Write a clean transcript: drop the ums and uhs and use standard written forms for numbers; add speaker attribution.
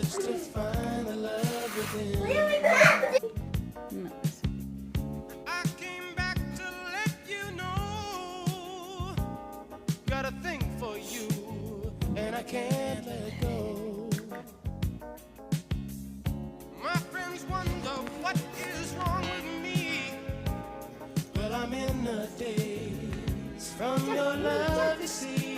Speaker 1: search to find the love within.
Speaker 2: No.
Speaker 1: I came back to let you know. Got a thing for you, and I can't let go. My friends wonder what is wrong with me. Well, I'm in a daze from your love, you see.